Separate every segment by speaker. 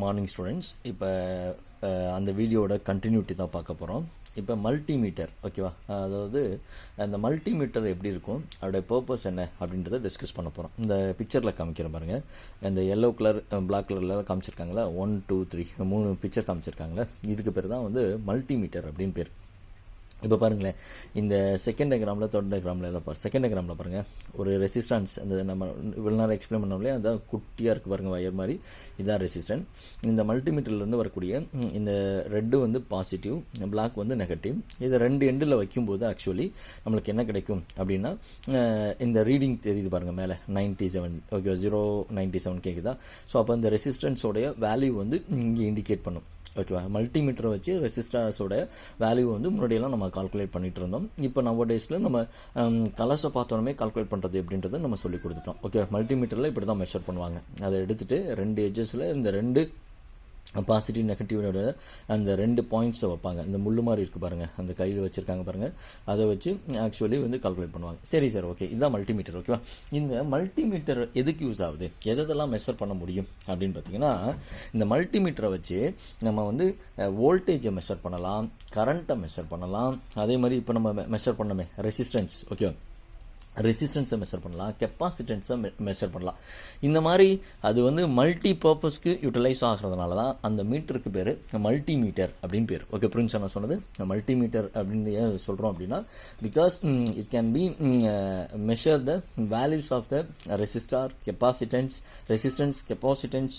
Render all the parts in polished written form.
Speaker 1: Morning students. இப்போ அந்த வீடியோட கண்டினியூட்டி தான் பார்க்க போகிறோம். இப்போ மல்டிமீட்டர் ஓகேவா, அதாவது அந்த மல்டிமீட்டர் எப்படி இருக்கும், அதோடைய பர்பஸ் என்ன அப்படின்றத டிஸ்கஸ் பண்ண போகிறோம். இந்த பிக்சரில் காமிக்கிறேன் பாருங்கள். இந்த எல்லோ கலர் பிளாக் கலரில் காமிச்சிருக்காங்களா, 1 2 3 3 பிக்சர் காமிச்சிருக்காங்களே, இதுக்கு பேர் தான் வந்து மல்டிமீட்டர் அப்படின்னு பேர். இப்போ பாருங்களேன், இந்த செகண்ட் டயக்ராமில் தேர்ட் டயக்ராமில் எல்லாம் செகண்ட் டயக்ராமில் பாருங்கள், ஒரு ரெசிஸ்டன்ஸ் அந்த நம்ம இவ்வளோ நேரம் எக்ஸ்பிளைன் பண்ணோம்லையே, அதான் குட்டியாக இருக்குது பாருங்கள் வயர் மாதிரி, இதான் ரெசிஸ்டன்ஸ். இந்த மல்டிமீட்டர்லேருந்து வரக்கூடிய இந்த ரெட்டு வந்து பாசிட்டிவ், பிளாக் வந்து நெகட்டிவ். இதை ரெண்டு எண்டில் வைக்கும்போது ஆக்சுவலி நம்மளுக்கு என்ன கிடைக்கும் அப்படின்னா, இந்த ரீடிங் தெரியுது பாருங்கள் மேலே 97 ஓகே 097 கேட்குதா. ஸோ அப்போ இந்த ரெசிஸ்டன்ஸோடைய வேல்யூ வந்து இங்கே இண்டிகேட் பண்ணும் ஓகேவா. மல்டிமீட்டரை வச்சு ரெசிஸ்டர்ஸோட வேல்யூ வந்து முன்னாடியெல்லாம் நம்ம கால்குலேட் பண்ணிட்டு இருந்தோம். இப்போ நவ டேஸில் நம்ம கலர்ஸை பார்த்தோன்னே கால்குலேட் பண்ணுறது எப்படின்றத நம்ம சொல்லி கொடுத்துட்டோம். ஓகே, மல்டிமீட்டரில் இப்படி தான் மெஷர் பண்ணுவாங்க. அதை எடுத்துகிட்டு ரெண்டு எட்ஜஸில் இந்த ரெண்டு பாசிட்டிவ் நெகட்டிவோட அந்த ரெண்டு பாயிண்ட்ஸை வைப்பாங்க. இந்த முள்ளு மாதிரி இருக்குது பாருங்கள், அந்த கையில் வச்சுருக்காங்க பாருங்கள், அதை வச்சு ஆக்சுவலி வந்து கால்குலேட் பண்ணுவாங்க. சரி சார், ஓகே, இதுதான் மல்டிமீட்டர் ஓகேவா. இந்த மல்டிமீட்டர் எதுக்கு யூஸ் ஆகுது, எதெல்லாம் மெஷர் பண்ண முடியும் அப்படின்னு பார்த்தீங்கன்னா, இந்த மல்டிமீட்டரை வச்சு நம்ம வந்து வோல்டேஜை மெஷர் பண்ணலாம், கரண்ட்டை மெஷர் பண்ணலாம். அதே மாதிரி இப்போ நம்ம மெஷர் பண்ணோமே ரெசிஸ்டன்ஸ் ஓகேவா, ரெசிஸ்டன்ஸை மெஷர் பண்ணலாம், கெப்பாசிட்டன்ஸை மெஷர் பண்ணலாம். இந்த மாதிரி அது வந்து மல்டி பர்பஸ்க்கு யூட்டிலைஸ் ஆகிறதுனால தான் அந்த மீட்டருக்கு பேர் மல்டிமீட்டர் அப்படின்னு பேர். ஓகே, புரிஞ்சு நான் சொன்னது. மல்டிமீட்டர் அப்படின்னு ஏன் சொல்கிறோம் அப்படின்னா, because it can be measure the values of the resistor, capacitance, resistance, capacitance,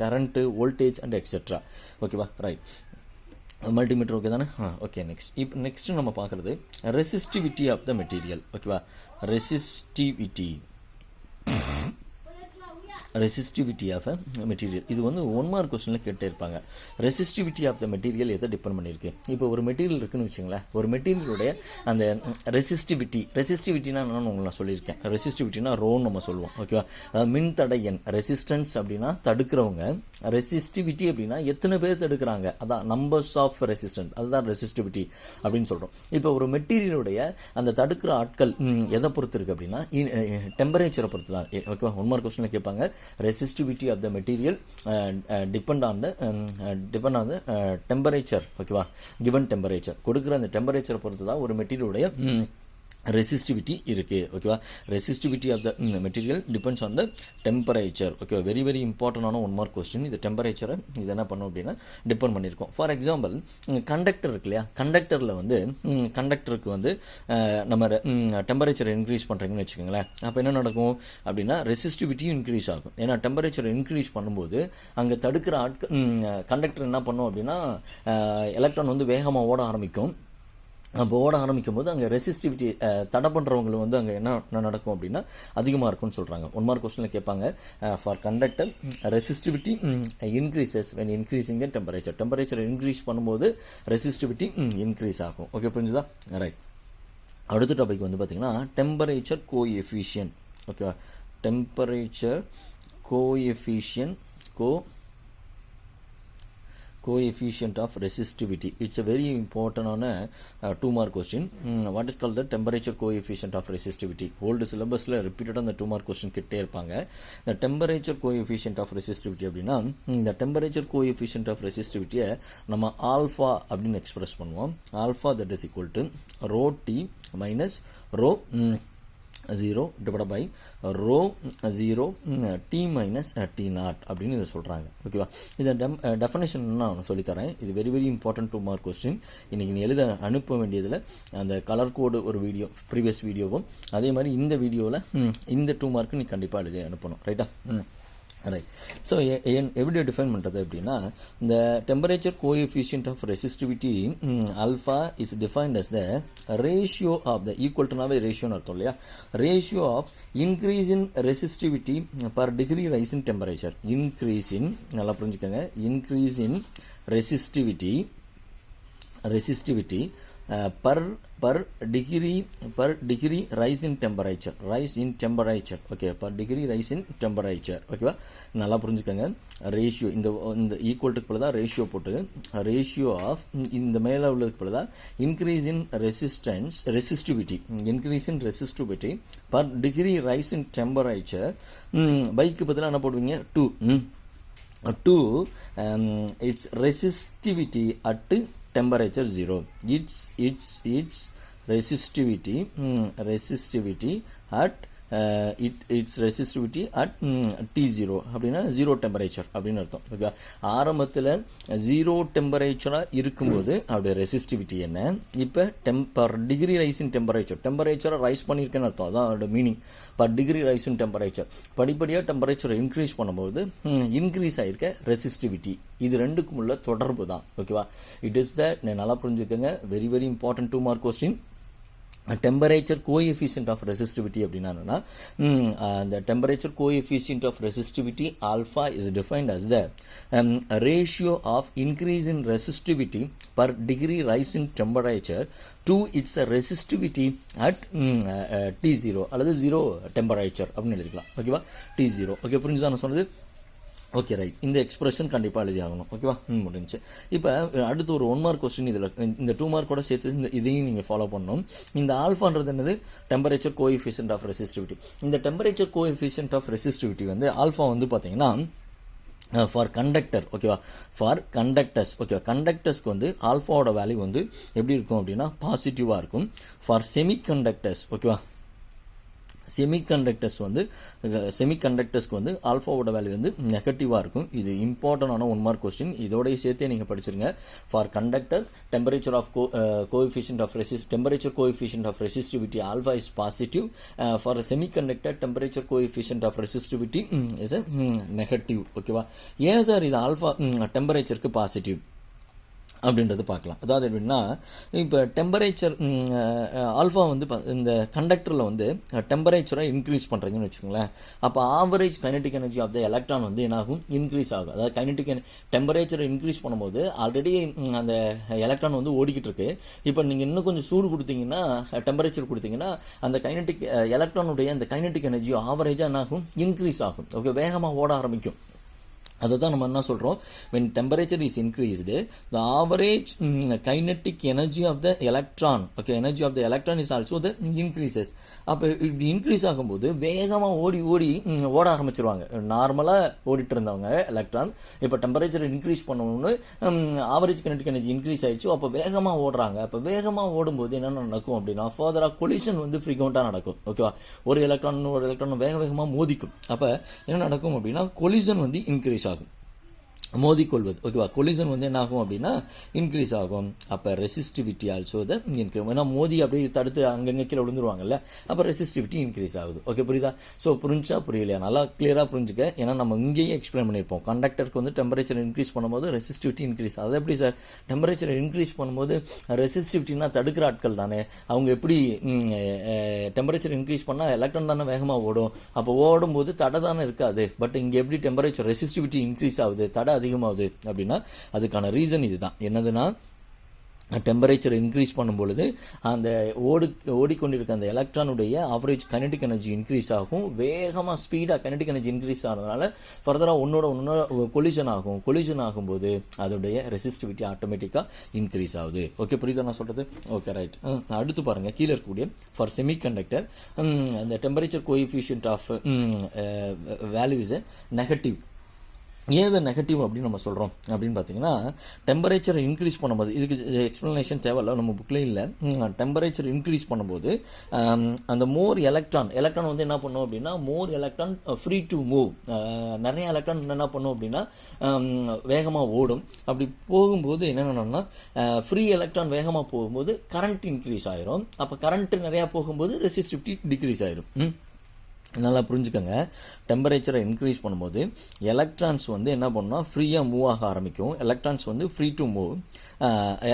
Speaker 1: current, voltage and etcetera. ஓகேவா, ரைட். மல்டிமீட்டர் ஓகே தானே. ஓகே, நெக்ஸ்ட் நம்ம பார்க்குறது ரெசிஸ்டிவிட்டி ஆஃப் த மெட்டீரியல். ஓகேவா, ரெசிஸ்டிவிட்டி ஆஃப் அ மெட்டீரியல். இது வந்து 1 மார்க் கொஸ்டினில் கேட்டே இருப்பாங்க. ரெசிஸ்டிவிட்டி ஆஃப் த மெட்டீரியல் எதை டிபெண்ட் பண்ணியிருக்கு. இப்போ ஒரு மெட்டீரியல் இருக்குன்னு வச்சுங்களேன், ஒரு மெட்டீரியலுடைய அந்த ரெசிஸ்டிவிட்டினா நான் உங்களுக்கு நான் சொல்லியிருக்கேன். ரெசிஸ்டிவிட்டினா ரோன்னு நம்ம சொல்லுவோம் ஓகேவா. அதாவது மின் தடை எண். ரெசிஸ்டன்ஸ் அப்படின்னா தடுக்கிறவங்க, ரெசிஸ்டிவிட்டி அப்படின்னா எத்தனை பேர் தடுக்கிறாங்க, அதான் நம்பர்ஸ் ஆஃப் ரெசிஸ்டன்ஸ், அதுதான் ரெசிஸ்டிவிட்டி அப்படின்னு சொல்கிறோம். இப்போ ஒரு மெட்டீரியலுடைய அந்த தடுக்கிற ஆட்கள் எதை பொறுத்து இருக்குது அப்படின்னா, டெம்பரேச்சரை பொறுத்து தான் ஓகேவா. 1 மார்க் கொஸ்டினில் கேட்பாங்க. Resistivity of the material depend on the temperature ஓகேவா, given temperature. கொடுக்குற அந்த டெம்பரேச்சரை பொறுத்து தான் ஒரு மெட்டீரியலுடைய ரெசிஸ்டிவிட்டி இருக்குது ஓகேவா. Resistivity of the material depends on the temperature okay. Very very இம்பார்ட்டண்டான 1 மார்க் கொஸ்டின். இது டெம்பரேச்சரை இது என்ன பண்ணும் அப்படின்னா டிபெண்ட் பண்ணியிருக்கோம். ஃபார் எக்ஸாம்பிள் கண்டக்டர் இருக்கு இல்லையா, கண்டக்டரில் வந்து கண்டக்டருக்கு வந்து நம்ம டெம்பரேச்சரை இன்க்ரீஸ் பண்ணுறீங்கன்னு வச்சுக்கோங்களேன். அப்போ என்ன நடக்கும் அப்படின்னா ரெசிஸ்டிவிட்டியும் இன்க்ரீஸ் ஆகும். ஏன்னா டெம்பரேச்சரை இன்க்ரீஸ் பண்ணும்போது அங்கே தடுக்கிற கண்டக்டர் என்ன பண்ணும் அப்படின்னா எலக்ட்ரான் வந்து வேகமாக ஓட ஆரம்பிக்கும். அப்போ ஓட ஆரம்பிக்கும் போது அங்கே ரெசிஸ்டிவிட்டி தடை பண்ணுறவங்களும் வந்து அங்கே என்ன நடக்கும் அப்படின்னா அதிகமாக இருக்கும்னு சொல்கிறாங்க. 1 மார்க் கொஸ்டினில் கேட்பாங்க. For conductor resistivity increases when increasing the temperature. Temperature increase பண்ணும்போது ரெசிஸ்டிவிட்டி இன்க்ரீஸ் ஆகும். ஓகே, புரிஞ்சுதா, ரைட். அடுத்த டாபிக் வந்து பார்த்திங்கன்னா டெம்பரேச்சர் கோஎஃபிஷியன்ட் ஓகேவா. Temperature coefficient of resistivity. It's a very important on a 2 mark question. What is called the temperature coefficient of resistivity. Old syllabus la repeated on the 2 mark question கிட்டே இருப்பாங்க. The temperature coefficient of resistivity அப்படின்னா, இந்த temperature coefficient of resistivity நம்ம alpha அப்படின்னு express பண்ணுவோம். Alpha that is equal to rho t minus rho 0 divided by rho 0 t minus t naught அப்படின்னு இதை சொல்கிறாங்க ஓகேவா. இதை டெஃபனேஷன் நான் சொல்லித்தரேன். இது very very important 2 mark question. இன்றைக்கி நீ எழுத அனுப்ப வேண்டியதில் அந்த கலர் கோடு ஒரு வீடியோ, ப்ரீவியஸ் வீடியோவும் அதே மாதிரி இந்த வீடியோவில் இந்த 2 மார்க்கு நீ கண்டிப்பாக எழுதி அனுப்பணும். ரைட்டா, ரைட். ஸோ எப்படி டிஃபைன் பண்ணுறது அப்படின்னா, இந்த temperature coefficient of resistivity alpha is defined as the ratio of the ஈக்குவல்ட்டுனாவே ரேஷியோன்னு அர்த்தம் இல்லையா, ratio of increase in resistivity per degree rise in temperature. Increase in, நல்லா புரிஞ்சுக்கோங்க, increase in resistivity per degree rise in temperature okay, per degree rise in temperature ஓகேவா. நல்லா புரிஞ்சுக்கோங்க. Ratio இந்த ஈக்குவல்ட்டுக்கு போல தான் ரேஷியோ போட்டு, ரேஷியோ ஆஃப் இந்த மேலே உள்ளதுக்கு போல தான் increase in resistivity per degree rise in temperature. Bike பதிலாக என்ன போடுவீங்க 2 to its resistivity at temperature 0. Its resistivity at its resistivity at T0 அப்படின்னா 0 டெம்பரேச்சர் அப்படின்னு அர்த்தம். ஓகே, ஆரம்பத்தில் 0 டெம்பரேச்சராக இருக்கும்போது அவருடைய ரெசிஸ்டிவிட்டி என்ன, இப்போ பர் டிகிரி ரைஸ் இன் டெம்பரேச்சரை ரைஸ் பண்ணியிருக்கேன்னு அர்த்தம். அதான் அதோட meaning. Per degree rise in temperature, படிப்படியாக டெம்பரேச்சரை இன்க்ரீஸ் பண்ணும்போது இன்க்ரீஸ் ஆகிருக்க ரெசிஸ்டிவிட்டி, இது ரெண்டுக்கும் உள்ள தொடர்பு தான். ஓகேவா, இட் இஸ் த, நல்லா புரிஞ்சுக்கோங்க, very very important 2 mark question. temperature coefficient of resistivity அப்படின்னா the temperature coefficient of resistivity alpha is defined as the ratio of increase in resistivity per degree rise in temperature to its resistivity at T0 அல்லது 0 temperature அப்படின்னு எழுதிக்கலாம். ஓகேவா, T0. Okay, புரிஞ்சுதான் நான் சொன்னது? Okay, right. இந்த expression கண்டிப்பாக எழுதி ஆகணும். ஓகேவா, முடிஞ்சு. இப்போ அடுத்து ஒரு 1 மார்க் கொஸ்டின், இதில் இந்த 2 மார்க்கோட சேர்த்து இதையும் நீங்கள் ஃபாலோ பண்ணணும். இந்த ஆல்ஃபான்றது என்னது? Temperature coefficient of resistivity. இந்த டெம்பரேச்சர் கோஎஃபிஷியன்ட் ஆஃப் ரெசிஸ்டிவிட்டி வந்து ஆல்ஃபா வந்து பார்த்தீங்கன்னா ஃபார் கண்டக்டர், ஓகேவா, ஃபார் கண்டக்டர்ஸ், ஓகேவா, கண்டக்டர்ஸ்க்கு வந்து ஆல்ஃபாவோட வேல்யூ வந்து எப்படி இருக்கும் அப்படின்னா பாசிட்டிவாக இருக்கும். ஃபார் செமிகண்டக்டர்ஸ், ஓகேவா, செமிகண்டக்டர்ஸ்க்கு வந்து ஆல்ஃபாவோட வேல்யூ வந்து நெகட்டிவாக இருக்கும். இது இம்பார்ட்டண்டான 1 மார்க் கொஸ்டின். இதோடய சேர்த்தே நீங்கள் படிச்சிருங்க. For conductor temperature coefficient of resistivity alpha is positive. For semiconductor temperature coefficient of resistivity is negative. ஓகேவா, ஏன் சார் இது ஆல்ஃபா டெம்பரேச்சருக்கு பாசிட்டிவ் அப்படின்றது பார்க்கலாம். அதாவது எப்படின்னா, இப்போ டெம்பரேச்சர் ஆல்ஃபா வந்து இந்த கண்டக்டரில் வந்து டெம்பரேச்சரை இன்க்ரீஸ் பண்ணுறீங்கன்னு வச்சுக்கோங்களேன். அப்போ average kinetic energy of the electron வந்து என்னாகும்? இன்க்ரீஸ் ஆகும். அதாவது கைனடிக் டெம்பரேச்சரை இன்க்ரீஸ் பண்ணும்போது ஆல்ரெடி அந்த எலக்ட்ரான் வந்து ஓடிக்கிட்டு இருக்கு. இப்போ நீங்கள் இன்னும் கொஞ்சம் சூடு கொடுத்தீங்கன்னா, டெம்பரேச்சர் கொடுத்தீங்கன்னா, அந்த கைனடிக் எலக்ட்ரானுடைய அந்த கைனடிக் எனர்ஜி ஆவரேஜாக என்னாகும்? இன்க்ரீஸ் ஆகும். ஓகே, வேகமாக ஓட ஆரம்பிக்கும். அதை தான் நம்ம என்ன சொல்கிறோம்? when temperature is increased, the average kinetic energy of the electron, okay, energy of the electron is also the increases. அப்போ இப்படி இன்க்ரீஸ் ஆகும்போது வேகமாக ஓட ஆரம்பிச்சிருவாங்க. நார்மலாக ஓடிட்டு இருந்தவங்க எலக்ட்ரான் இப்போ டெம்பரேச்சர் இன்க்ரீஸ் பண்ணணும்னு ஆவரேஜ் கினெட்டிக் எனர்ஜி இன்க்ரீஸ் ஆயிடுச்சு. அப்போ வேகமாக ஓடுறாங்க. அப்போ வேகமாக ஓடும்போது என்னென்ன நடக்கும் அப்படின்னா, ஃபர்தராக கொலிஷன் வந்து ஃப்ரீக்வெண்ட்டாக நடக்கும். ஓகேவா, ஒரு எலக்ட்ரான் வேகமாக மோதிக்கும். அப்போ என்ன நடக்கும் அப்படின்னா, கொலிஷன் வந்து இன்க்ரீஸ் ஆகும், மோதிக்கொள்வது. ஓகேவா, கொலிசன் வந்து என்ன ஆகும் அப்படின்னா இன்க்ரீஸ் ஆகும். அப்போ ரெசிஸ்டிவிட்டி ஆல்சோ த இன்க்ரீஸ். ஏன்னா மோதி அப்படியே தடுத்து அங்கங்கே கீழே விழுந்துருவாங்கல்ல, அப்போ ரெசிஸ்டிவிட்டி இன்க்ரீஸ் ஆகுது. ஓகே, புரியுதா? ஸோ புரிஞ்சா புரியலையா? நல்லா கிளியராக புரிஞ்சுக்க. ஏன்னா நம்ம இங்கேயே எக்ஸ்பிளைன் பண்ணியிருப்போம். கண்டக்டருக்கு வந்து டெம்பரேச்சர் இன்க்ரீஸ் பண்ணும்போது ரெசிஸ்டிவிட்டி இன்க்ரீஸ். அது எப்படி சார்? டெம்பரேச்சர் இன்க்ரீஸ் பண்ணும்போது ரெசிஸ்டிவிட்டினா தடுக்கிற ஆட்கள் தானே, அவங்க எப்படி டெம்பரேச்சர் இன்க்ரீஸ் பண்ணால் எலக்ட்ரான் தானே வேகமாக ஓடும். அப்போ ஓடும்போது தடை தானே இருக்காது. பட் இங்கே எப்படி டெம்பரேச்சர் ரெசிஸ்டிவிட்டி இன்க்ரீஸ் ஆகுது, தடை அதிகமாகுது அப்படின்னா அதுக்கான ரீசன் இதுதான். என்னதுன்னா, டெம்பரேச்சர் இன்க்ரீஸ் பண்ணும்பொழுது அந்த ஓடிக்கொண்டிருக்க அந்த எலக்ட்ரானுடைய ஆவரேஜ் கைனடிக் எனர்ஜி இன்க்ரீஸ் ஆகும். வேகமாக ஸ்பீடாக கைனடிக் எனர்ஜி இன்க்ரீஸ் ஆகிறதுனால ஃபர்தராக ஒன்னோட கொலிஷன் ஆகும். கொலிஷன் ஆகும்போது அதோடைய ரெசிஸ்டிவிட்டி ஆட்டோமேட்டிக்காக இன்க்ரீஸ் ஆகுது. ஓகே, புரியுதா நான் சொல்கிறது? Okay, right. அடுத்து பாருங்கள், கீழே இருக்கக்கூடிய ஃபார் செமிகண்டக்டர் அந்த temperature coefficient of value is negative. ஏன் இதை நெகட்டிவ் அப்படின்னு நம்ம சொல்கிறோம் அப்படின்னு பார்த்தீங்கன்னா, டெம்பரேச்சரை இன்க்ரீஸ் பண்ணும்போது, இதுக்கு எக்ஸ்ப்ளனேஷன் தேவையில்ல, நம்ம புக்கில் இல்லை. டெம்பரேச்சர் இன்க்ரீஸ் பண்ணும்போது அந்த மோர் எலக்ட்ரான் வந்து என்ன பண்ணும் அப்படின்னா, மோர் எலக்ட்ரான் ஃப்ரீ டு மூவ். நிறைய எலக்ட்ரான் என்ன பண்ணும் அப்படின்னா வேகமாக ஓடும். அப்படி போகும்போது என்னென்னா, ஃப்ரீ எலக்ட்ரான் வேகமாக போகும்போது கரண்ட் இன்க்ரீஸ் ஆயிரும். அப்போ கரண்ட்டு நிறையா போகும்போது ரெசிஸ்டிவிட்டி டிக்ரீஸ் ஆயிரும். நல்லா புரிஞ்சுக்கோங்க. டெம்பரேச்சரை இன்க்ரீஸ் பண்ணும்போது எலக்ட்ரான்ஸ் வந்து என்ன பண்ணால் ஃப்ரீயாக மூவ் ஆக ஆரம்பிக்கும். எலக்ட்ரான்ஸ் வந்து ஃப்ரீ டு மூவ்.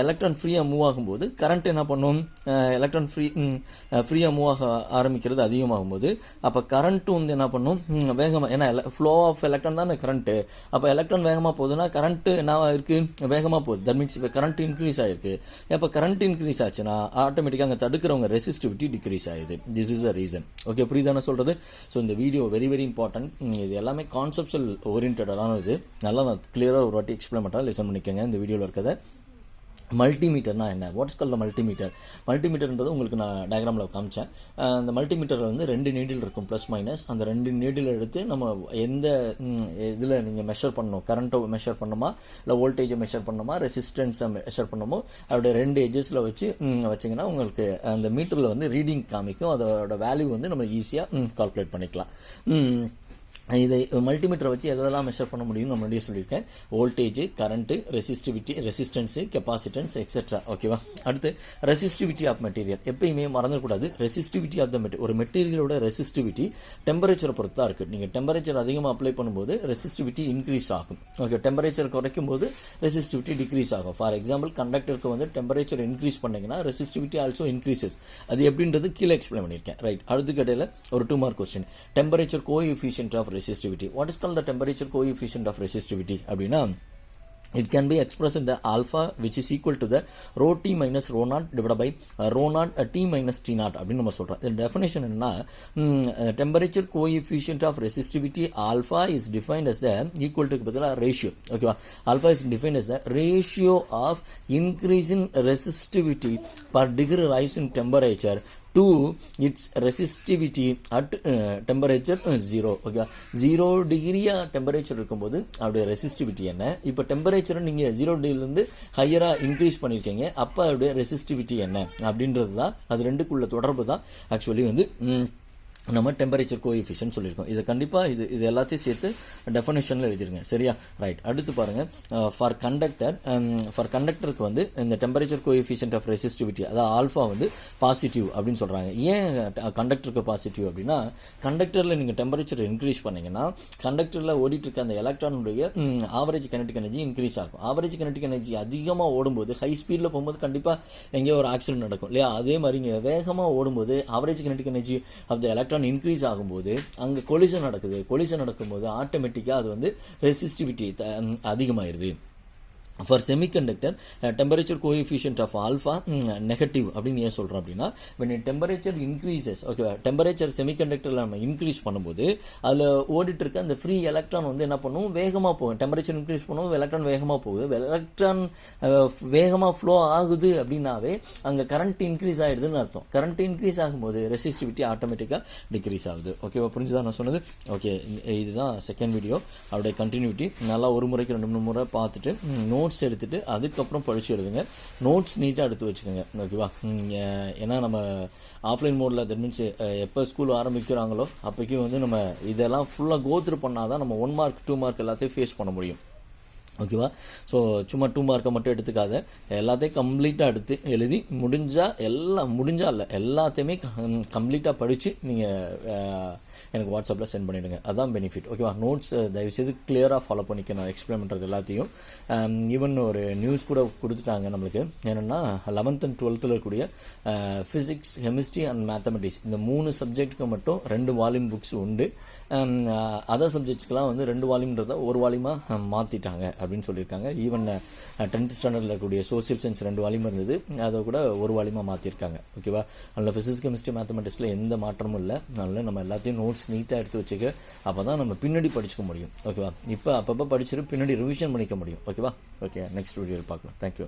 Speaker 1: எலக்ட்ரான் ஃப்ரீயாக மூவ் ஆகும்போது கரண்ட் என்ன பண்ணும்? எலக்ட்ரான் ஃப்ரீயாக மூவ் ஆக ஆரம்பிக்கிறது அதிகமாகும்போது அப்போ கரண்ட்டும் வந்து என்ன பண்ணும்? வேகமாக. ஏன்னா ஃப்ளோ ஆஃப் எலக்ட்ரான் தானே கரண்ட்டு. அப்போ எலக்ட்ரான் வேகமாக போகுதுன்னா கரண்ட்டு என்ன இருக்குது? வேகமாக போகுது. தட் மீன்ஸ் இப்போ கரண்ட் இன்க்ரீஸ் ஆகிருக்கு. அப்போ கரண்ட் இன்க்ரீஸ் ஆச்சுன்னா ஆட்டோமேட்டிக்காக அங்கே தடுக்கிறவங்க ரெசிஸ்டிவிட்டி டிக்ரீஸ் ஆகுது. This is a reason. Okay, புரியுதானே சொல்கிறது? ஸோ இந்த வீடியோ வெரி வெரி இம்பார்ட்டன்ட். இது எல்லாமே கான்செப்ட்ஸுவல் ஓரியன்டான இது. நல்லா நான் கிளியராக ஒரு வாட்டி எக்ஸ்பிளைன் பண்ணுறேன், லிசன் பண்ணிக்கோங்க இந்த வீடியோவில் இருக்கிறத. மல்டிமீட்டர்னா என்ன, வாட்ஸ் கால் த மல்டிமீட்டர். மல்டிமீட்டர்ன்றது உங்களுக்கு நான் டயக்ராமில் காமிச்சேன். அந்த மல்டிமீட்டரில் வந்து 2 நீடில் இருக்கும், ப்ளஸ் மைனஸ். அந்த 2 நீடில் எடுத்து நம்ம எந்த இதில் நீங்கள் மெஷர் பண்ணணும், கரண்ட்டை மெஷர் பண்ணணுமா, இல்லை வோல்டேஜை மெஷர் பண்ணணுமா, ரெசிஸ்டன்ஸை மெஷர் பண்ணணுமோ, அதோடைய 2 எட்ஜஸில் வச்சிங்கன்னா உங்களுக்கு அந்த மீட்டரில் வந்து ரீடிங் காமிக்கும். அதோட வேல்யூ வந்து நம்ம ஈஸியாக கால்குலேட் பண்ணிக்கலாம். இதை மல்டிமீட்டரை வச்சு எதெல்லாம் மெஷர் பண்ண முடியும் நான் முன்னாடியே சொல்லியிருக்கேன். Voltage, current, resistance, capacitance etcetera. ஓகேவா. அடுத்து ரெசிஸ்டிவிட்டி ஆஃப் மெட்டீரியல். எப்பயுமே மறந்துடக்கூடாது, ரெசிஸ்டிவிட்டி ஆஃப் த ஒரு மெட்டீரியலோட ரெசிஸ்டிவிட்டி டெம்பரேச்சரை பொறுத்து தான் இருக்குது. நீங்கள் டெம்பரேச்சர் அதிகமாக அப்ளை பண்ணும்போது ரெசிஸ்டிவிட்டி இன்க்ரீஸ் ஆகும். ஓகே, டெம்பரேச்சர் குறைக்கும் போது ரெசிஸ்டிவிட்டி டிக்ரீஸ் ஆகும். ஃபார் எக்ஸாம்பிள், கண்டக்டருக்கு வந்து டெம்பரேச்சர் இன்க்ரீஸ் பண்ணிங்கன்னா ரெசிஸ்டிவிட்டி ஆல்சோ இன்க்ரீசஸ். அது எப்படின்றது கீழே எக்ஸ்பிளைன் பண்ணியிருக்கேன். ரைட். அடுத்த கடையில் ஒரு 2 mark question. Temperature coefficient of resistivity. What is called the temperature coefficient of resistivity? அப்படின்னா it can be expressed in the alpha, which is equal to the rho t minus rho naught divided by rho naught t minus t naught அப்படின்னு நம்ம சொல்கிறோம். இந்த definition என்னன்னா, temperature coefficient of resistivity alpha is defined as the equal to பதிலாக ratio. ஓகேவா. alpha is defined as the ratio of increase in resistivity per degree rise in temperature to its resistivity at temperature 0. ஓகே, 0 டிகிரியா temperature இருக்கும்போது அவருடைய resistivity என்ன. இப்போ டெம்பரேச்சரை நீங்கள் 0 டிகிரிலேருந்து ஹையராக இன்க்ரீஸ் பண்ணியிருக்கீங்க, அப்போ அவருடைய ரெசிஸ்டிவிட்டி என்ன அப்படின்றது தான். அது ரெண்டுக்குள்ள தொடர்பு தான் ஆக்சுவலி வந்து நம்ம டெம்பரேச்சர் கோஎஃபிஷியன்ட் சொல்லியிருக்கோம். இதை கண்டிப்பாக இது எல்லாத்தையும் சேர்த்து டெஃபினேஷனில் எழுதிருங்க. சரியா. ரைட். அடுத்து பாருங்கள், ஃபார் கண்டக்டருக்கு வந்து இந்த டெம்பரேச்சர் கோஎஃபிஷியன்ட் ஆஃப் ரெசிஸ்டிவிட்டி, அதாவது ஆல்ஃபா வந்து பாசிட்டிவ் அப்படின்னு சொல்கிறாங்க. ஏன் கண்டக்டருக்கு பாசிட்டிவ் அப்படின்னா, கண்டக்டரில் நீங்கள் டெம்பரேச்சர் இன்க்ரீஸ் பண்ணிங்கன்னா கண்டக்டரில் ஓடிட்டு இருக்க அந்த எலக்ட்ரானுடைய ஆவரேஜ் கினெடிக் எனர்ஜி இன்க்ரீஸ் ஆகும். ஆவரேஜ் கினெடிக் எனர்ஜி அதிகமாக ஓடும்போது, ஹை ஸ்பீடில் போகும்போது கண்டிப்பாக எங்கேயோ ஒரு ஆக்சிடென்ட் நடக்கும் இல்லையா. அதே மாதிரி இங்கே வேகமாக ஓடும்போது average kinetic energy of the electron increase ஆகும்போது அங்கே கொலிஷன் நடக்குது. கொலிஷன் நடக்கும்போது ஆட்டோமேட்டிக்காக அது வந்து ரெசிஸ்டிவிட்டி அதிகமாகிடுது. For semiconductor, temperature coefficient of alpha negative அப்படின்னு ஏன் சொல்கிறோம் அப்படின்னா, when temperature increases, ஓகே, டெம்பரேச்சர் செமிகண்டக்டரில் நம்ம இன்க்ரீஸ் பண்ணும்போது அதில் ஓடிட்டு இருக்க அந்த ஃப்ரீ எலக்ட்ரான் வந்து என்ன பண்ணும், வேகமாக போகும். டெம்பரேச்சர் இன்க்ரீஸ் பண்ணுவோம், எலக்ட்ரான் வேகமாக போகுது. எலக்ட்ரான் வேகமாக ஃப்ளோ ஆகுது அப்படின்னாவே அங்கே கரண்ட் இன்க்ரீஸ் ஆகிடுதுன்னு அர்த்தம். கரண்ட் இன்க்ரீஸ் ஆகும்போது ரெசிஸ்டிவிட்டி ஆட்டோமேட்டிக்காக டிக்ரீஸ் ஆகுது. ஓகேவா, புரிஞ்சுதான் நான் சொன்னது? ஓகே, இதுதான் செகண்ட் வீடியோ. அவருடைய கண்டினியூட்டி நல்லா ஒரு முறைக்கு 2 முறை பார்த்துட்டு நோட்ஸ் எடுத்துட்டு அதுக்கப்புறம் படிச்சு எழுதுங்க. நோட்ஸ் நீட்டாக எடுத்து வச்சுக்கோங்க. ஓகேவா. ஏன்னா நம்ம ஆஃப்லைன் மோடில், தட் மீன்ஸ் எப்போ ஸ்கூல் ஆரம்பிக்கிறாங்களோ அப்போக்கும் வந்து நம்ம இதெல்லாம் ஃபுல்லாக கோத்ரூ பண்ணால் தான் நம்ம 1 மார்க் 2 மார்க் எல்லாத்தையும் ஃபேஸ் பண்ண முடியும். ஓகேவா. ஸோ சும்மா 2 மார்க்கை மட்டும் எடுத்துக்காத, எல்லாத்தையும் கம்ப்ளீட்டாக எடுத்து எழுதி முடிஞ்சால் எல்லாத்தையுமே கம்ப்ளீட்டாக படித்து நீங்கள் எனக்கு வாட்ஸ்அப்பில் சென்ட் பண்ணிவிடுங்க. அதுதான் பெனிஃபிட். ஓகேவா. நோட்ஸ் தயவுசெய்து கிளியராக ஃபாலோ பண்ணிக்க. நான் எக்ஸ்பிளைன் பண்ணுறது எல்லாத்தையும். ஈவன் ஒரு நியூஸ் கூட கொடுத்துட்டாங்க நம்மளுக்கு. என்னென்னா 11th and 12th இருக்கக்கூடிய ஃபிசிக்ஸ், கெமிஸ்ட்ரி அண்ட் மேத்தமெட்டிக்ஸ் இந்த 3 சப்ஜெக்ட்டுக்கு மட்டும் 2 வால்யூம் புக்ஸ் உண்டு. அதர் சப்ஜெக்ட்ஸ்க்கெலாம் வந்து 2 வால்யூம்ன்றதை 1 வால்யூமாக மாற்றிட்டாங்க அப்படின்னு சொல்லியிருக்காங்க. ஈவன் 10th ஸ்டாண்டர்டில் இருக்கக்கூடிய சோசியல் சயின்ஸ் 2 வால்யூம் இருந்தது, அதை கூட 1 வால்யூமாக மாற்றிருக்காங்க. ஓகேவா. அதில் ஃபிசிக்ஸ், கெமிஸ்ட்ரி, மேத்தமெட்டிக்ஸில் எந்த மாற்றமும் இல்லை. அதனால் நம்ம எல்லாத்தையும் நோட்ஸ் நீட்டாக எடுத்து வச்சுக்க. அப்போ தான் நம்ம பின்னாடி படிச்சுக்க முடியும். ஓகேவா. இப்போ அப்பப்போ படிச்சுட்டு பின்னாடி ரிவிஷன் பண்ணிக்க முடியும். ஓகேவா. ஓகே, நெக்ஸ்ட் வீடியோவில் பார்க்கலாம். தேங்க்யூ.